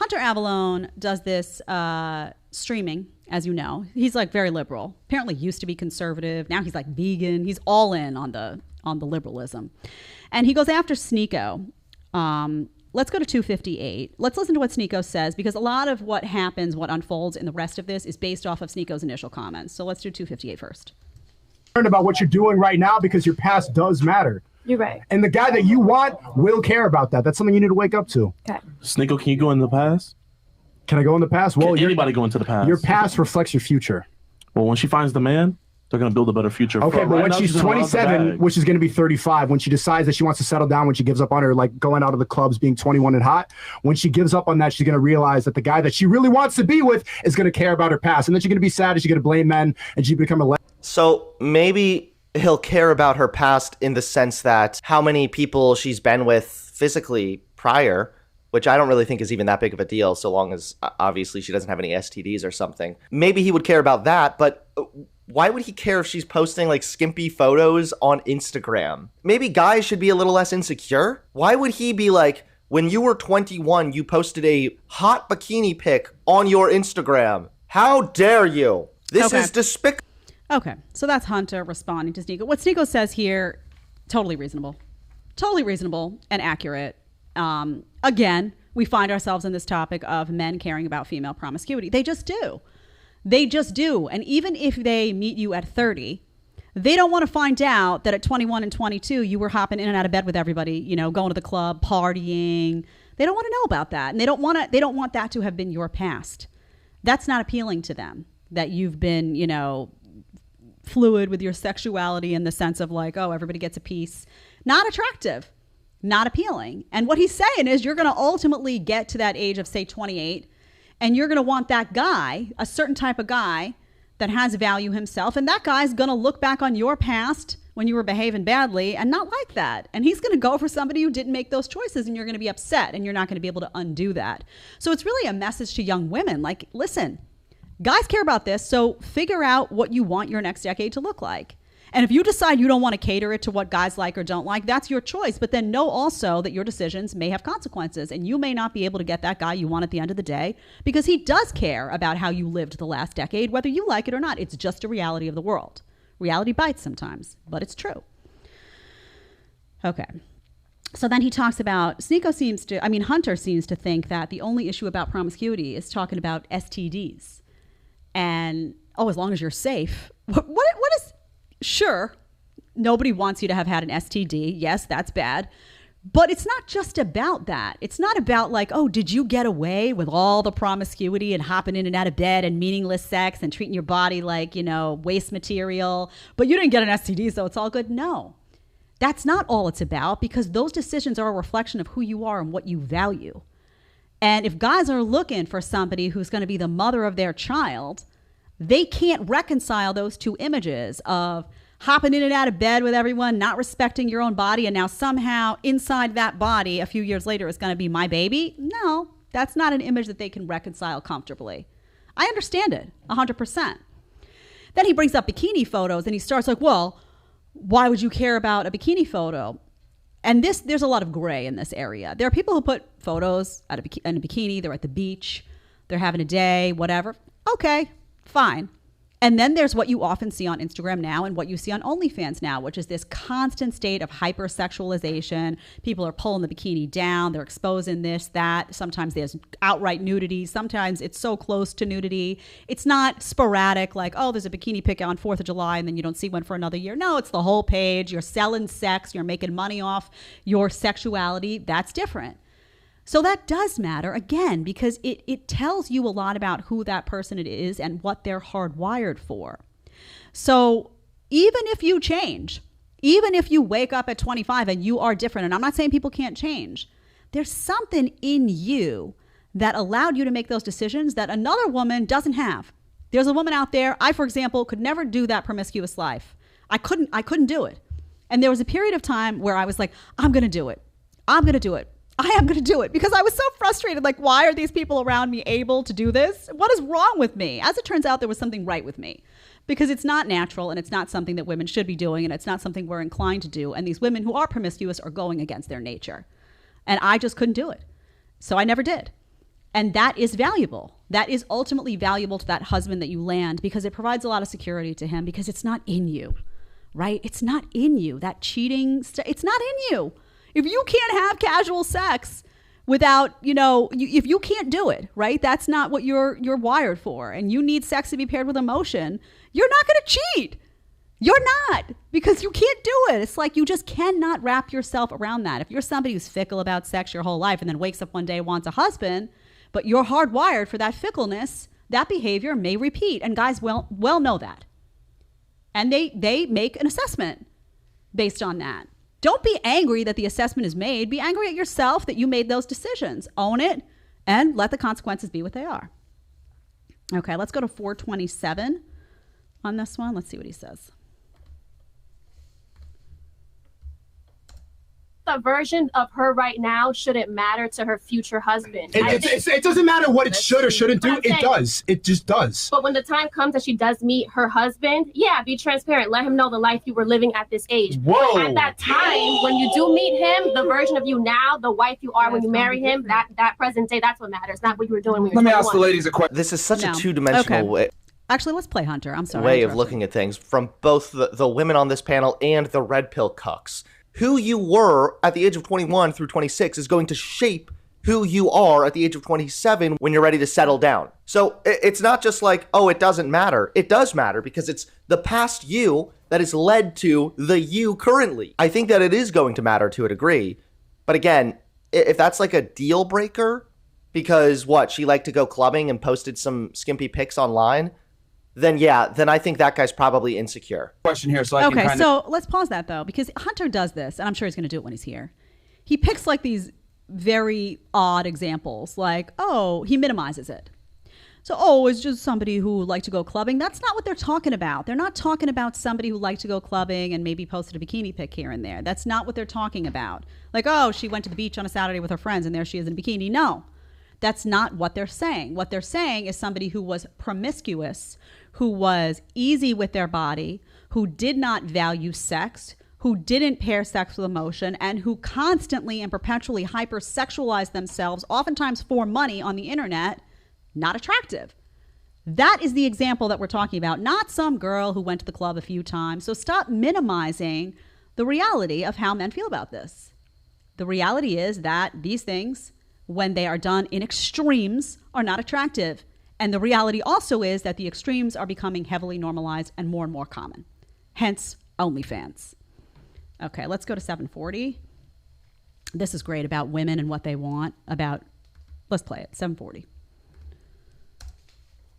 Hunter Avallone does this streaming, as you know. He's like very liberal. Apparently used to be conservative. Now he's like vegan. He's all in on the liberalism. And he goes after Sneako. Let's go to 258. Let's listen to what Sneako says, because a lot of what happens, what unfolds in the rest of this is based off of Sneako's initial comments. So let's do 258 first. About what you're doing right now, because your past does matter. You're right. And the guy that you want will care about that. That's something you need to wake up to. Okay. Sneako, can you go in the past? Can I go in the past? Well, can anybody go into the past? Your past reflects your future. Well, when she finds the man, they're going to build a better future. Okay, but when she's 27, which is going to be 35, when she decides that she wants to settle down, when she gives up on her, like going out of the clubs, being 21 and hot, when she gives up on that, she's going to realize that the guy that she really wants to be with is going to care about her past. And then she's going to be sad and she's going to blame men and she become a... So maybe he'll care about her past in the sense that how many people she's been with physically prior, which I don't really think is even that big of a deal, so long as obviously she doesn't have any STDs or something. Maybe he would care about that, but why would he care if she's posting like skimpy photos on Instagram? Maybe guys should be a little less insecure. Why would he be like, when you were 21, you posted a hot bikini pic on your Instagram? How dare you? This is despicable. Okay, so that's Hunter responding to Sneako. What Sneako says here, totally reasonable and accurate. Again, we find ourselves in this topic of men caring about female promiscuity. They just do. And even if they meet you at 30, they don't want to find out that at 21 and 22, you were hopping in and out of bed with everybody, you know, going to the club, partying. They don't want to know about that. And they don't want that to have been your past. That's not appealing to them, that you've been, you know, fluid with your sexuality in the sense of like, oh, everybody gets a piece. Not attractive, not appealing. And what he's saying is you're going to ultimately get to that age of, say, 28, and you're going to want that guy, a certain type of guy that has value himself. And that guy's going to look back on your past when you were behaving badly and not like that. And he's going to go for somebody who didn't make those choices, and you're going to be upset and you're not going to be able to undo that. So it's really a message to young women. Like, listen, guys care about this, so figure out what you want your next decade to look like. And if you decide you don't want to cater it to what guys like or don't like, that's your choice. But then know also that your decisions may have consequences, and you may not be able to get that guy you want at the end of the day, because he does care about how you lived the last decade, whether you like it or not. It's just a reality of the world. Reality bites sometimes, but it's true. Okay. So then he talks about, Hunter seems to think that the only issue about promiscuity is talking about STDs. And, as long as you're safe. What is, sure, nobody wants you to have had an STD. Yes, that's bad. But it's not just about that. It's not about like, oh, did you get away with all the promiscuity and hopping in and out of bed and meaningless sex and treating your body like, you know, waste material, but you didn't get an STD, so it's all good. No, that's not all it's about, because those decisions are a reflection of who you are and what you value. And if guys are looking for somebody who's going to be the mother of their child, they can't reconcile those two images of hopping in and out of bed with everyone, not respecting your own body, and now somehow inside that body a few years later is going to be my baby. No, that's not an image that they can reconcile comfortably. I understand it 100%. Then he brings up bikini photos and he starts like, well, why would you care about a bikini photo? And there's a lot of gray in this area. There are people who put photos in a bikini. They're at the beach. They're having a day, whatever. Okay, fine. And then there's what you often see on Instagram now and what you see on OnlyFans now, which is this constant state of hypersexualization. People are pulling the bikini down. They're exposing this, that. Sometimes there's outright nudity. Sometimes it's so close to nudity. It's not sporadic, like, oh, there's a bikini pic on 4th of July and then you don't see one for another year. No, it's the whole page. You're selling sex. You're making money off your sexuality. That's different. So that does matter, again, because it tells you a lot about who that person it is and what they're hardwired for. So even if you change, even if you wake up at 25 and you are different, and I'm not saying people can't change, there's something in you that allowed you to make those decisions that another woman doesn't have. There's a woman out there, I, for example, could never do that promiscuous life. I couldn't do it. And there was a period of time where I was like, I'm going to do it. I am going to do it, because I was so frustrated. Like, why are these people around me able to do this? What is wrong with me? As it turns out, there was something right with me, because it's not natural and it's not something that women should be doing, and it's not something we're inclined to do. And these women who are promiscuous are going against their nature. And I just couldn't do it. So I never did. And that is valuable. That is ultimately valuable to that husband that you land, because it provides a lot of security to him, because it's not in you, right? It's not in you. That cheating, it's not in you. If you can't have casual sex without, if you can't do it, right? That's not what you're wired for. And you need sex to be paired with emotion. You're not going to cheat. You're not, because you can't do it. It's like you just cannot wrap yourself around that. If you're somebody who's fickle about sex your whole life and then wakes up one day, wants a husband, but you're hardwired for that fickleness, that behavior may repeat. And guys well know that. And they make an assessment based on that. Don't be angry that the assessment is made. Be angry at yourself that you made those decisions. Own it and let the consequences be what they are. Okay, let's go to 427 on this one. Let's see what he says. The version of her right now shouldn't matter to her future husband. It doesn't matter what it should or shouldn't do. It does. It just does. But when the time comes that she does meet her husband, yeah, be transparent. Let him know the life you were living at this age. Whoa. At that time, when you do meet him, the version of you now, the wife you are when you marry him, that present day, that's what matters, not what you were doing when you were 21. Let me ask the ladies a question. This is such a two-dimensional way. Actually, let's play Hunter. I'm sorry. Way of looking at things from both the women on this panel and the red pill cucks. Who you were at the age of 21 through 26 is going to shape who you are at the age of 27 when you're ready to settle down. So it's not just like, oh, it doesn't matter. It does matter, because it's the past you that has led to the you currently. I think that it is going to matter to a degree. But again, if that's like a deal breaker, because she liked to go clubbing and posted some skimpy pics online, then I think that guy's probably insecure. Question here, so I can so let's pause that though, because Hunter does this, and I'm sure he's going to do it when he's here. He picks like these very odd examples, like, he minimizes it. So, it's just somebody who liked to go clubbing. That's not what they're talking about. They're not talking about somebody who liked to go clubbing and maybe posted a bikini pic here and there. That's not what they're talking about. Like, she went to the beach on a Saturday with her friends and there she is in a bikini. No, that's not what they're saying. What they're saying is somebody who was promiscuous, who was easy with their body, who did not value sex, who didn't pair sex with emotion, and who constantly and perpetually hypersexualized themselves, oftentimes for money on the internet, not attractive. That is the example that we're talking about, not some girl who went to the club a few times. So stop minimizing the reality of how men feel about this. The reality is that these things, when they are done in extremes, are not attractive. And the reality also is that the extremes are becoming heavily normalized and more common. Hence, OnlyFans. Okay, let's go to 740. This is great about women and what they want. Let's play it, 740.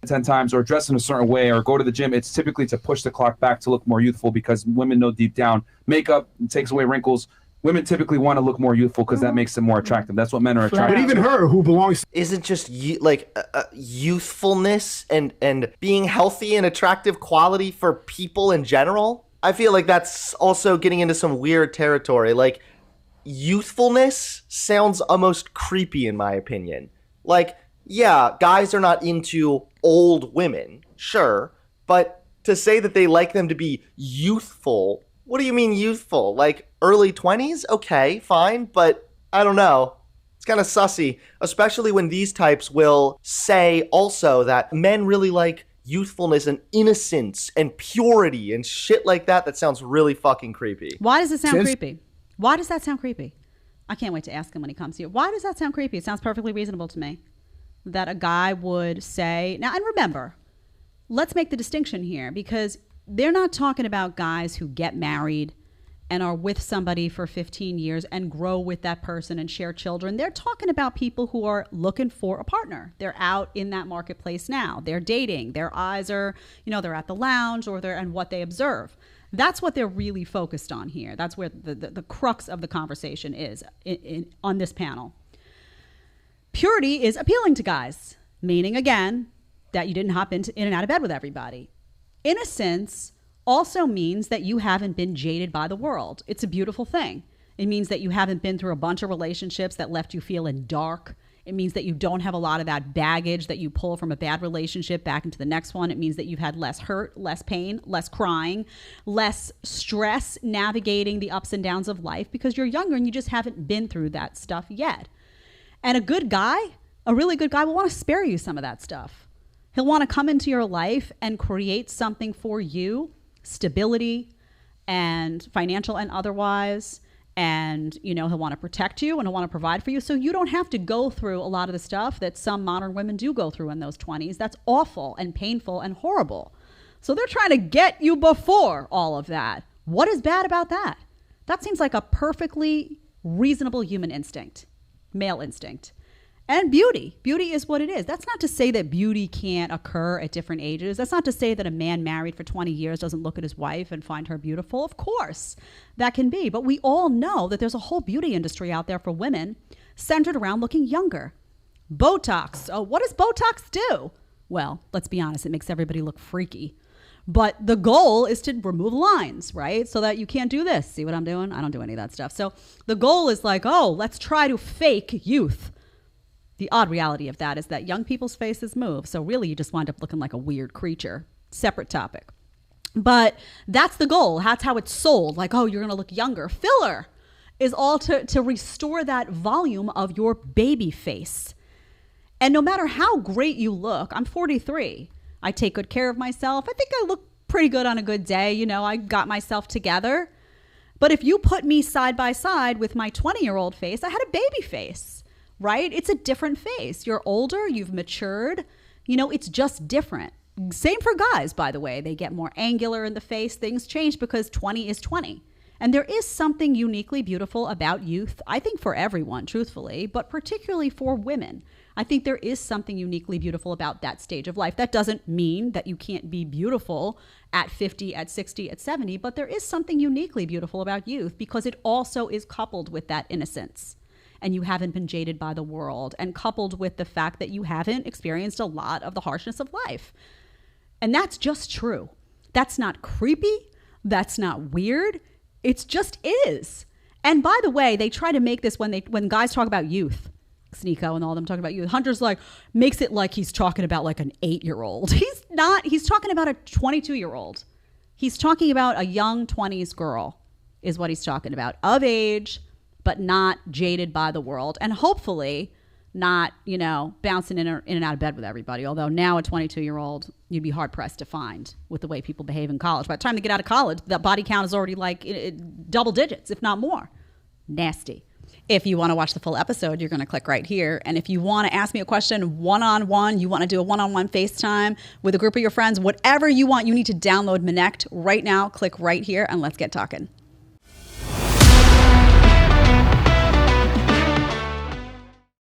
10 times, or dress in a certain way, or go to the gym, it's typically to push the clock back to look more youthful, because women know deep down makeup takes away wrinkles. Women typically want to look more youthful because that makes them more attractive. That's what men are attracted to. But even her, who belongs... Isn't just youthfulness and being healthy and attractive quality for people in general? I feel like that's also getting into some weird territory. Like, youthfulness sounds almost creepy in my opinion. Like, yeah, guys are not into old women, sure, but to say that they like them to be youthful... What do you mean youthful? Like early 20s? Okay, fine, but I don't know. It's kind of sussy, especially when these types will say also that men really like youthfulness and innocence and purity and shit like that. That sounds really fucking creepy. Why does it sound creepy? Why does that sound creepy? I can't wait to ask him when he comes here. Why does that sound creepy? It sounds perfectly reasonable to me that a guy would say, now, and remember, let's make the distinction here, because they're not talking about guys who get married and are with somebody for 15 years and grow with that person and share children. They're talking about people who are looking for a partner. They're out in that marketplace now. They're dating. Their eyes are, they're at the lounge and what they observe. That's what they're really focused on here. That's where the crux of the conversation is on this panel. Purity is appealing to guys, meaning, again, that you didn't hop in and out of bed with everybody. Innocence also means that you haven't been jaded by the world. It's a beautiful thing. It means that you haven't been through a bunch of relationships that left you feeling dark. It means that you don't have a lot of that baggage that you pull from a bad relationship back into the next one. It means that you've had less hurt, less pain, less crying, less stress navigating the ups and downs of life, because you're younger and you just haven't been through that stuff yet. And a good guy A really good guy will want to spare you some of that stuff. He'll want to come into your life and create something for you, stability and financial and otherwise. And, you know, he'll want to protect you and he'll want to provide for you. So you don't have to go through a lot of the stuff that some modern women do go through in those 20s. That's awful and painful and horrible. So they're trying to get you before all of that. What is bad about that? That seems like a perfectly reasonable human instinct, male instinct. And beauty. Beauty is what it is. That's not to say that beauty can't occur at different ages. That's not to say that a man married for 20 years doesn't look at his wife and find her beautiful. Of course, that can be. But we all know that there's a whole beauty industry out there for women centered around looking younger. Botox. Oh, what does Botox do? Well, let's be honest. It makes everybody look freaky. But the goal is to remove lines, right? So that you can't do this. See what I'm doing? I don't do any of that stuff. So the goal is like, oh, let's try to fake youth. The odd reality of that is that young people's faces move. So really, you just wind up looking like a weird creature. Separate topic. But that's the goal. That's how it's sold. Like, oh, you're going to look younger. Filler is all to restore that volume of your baby face. And no matter how great you look, I'm 43. I take good care of myself. I think I look pretty good on a good day. You know, I got myself together. But if you put me side by side with my 20-year-old face, I had a baby face. Right? It's a different face. You're older, you've matured. You know, it's just different. Same for guys, by the way. They get more angular in the face. Things change because 20 is 20. And there is something uniquely beautiful about youth, I think for everyone, truthfully, but particularly for women. I think there is something uniquely beautiful about that stage of life. That doesn't mean that you can't be beautiful at 50, at 60, at 70, but there is something uniquely beautiful about youth because it also is coupled with that innocence. And you haven't been jaded by the world, and coupled with the fact that you haven't experienced a lot of the harshness of life. And that's just true. That's not creepy. That's not weird. It just is. And by the way, they try to make this when guys talk about youth, Sneako and all them talking about youth, Hunter's like, makes it like he's talking about like an 8-year-old. He's not. He's talking about a 22-year-old. He's talking about a young 20s girl is what he's talking about, of age, but not jaded by the world, and hopefully not, you know, bouncing in and out of bed with everybody. Although now a 22-year-old, you'd be hard pressed to find with the way people behave in college. By the time they get out of college, the body count is already like double digits, if not more. Nasty. If you want to watch the full episode, you're going to click right here. And if you want to ask me a question one-on-one, you want to do a one-on-one FaceTime with a group of your friends, whatever you want, you need to download Connect right now. Click right here and let's get talking.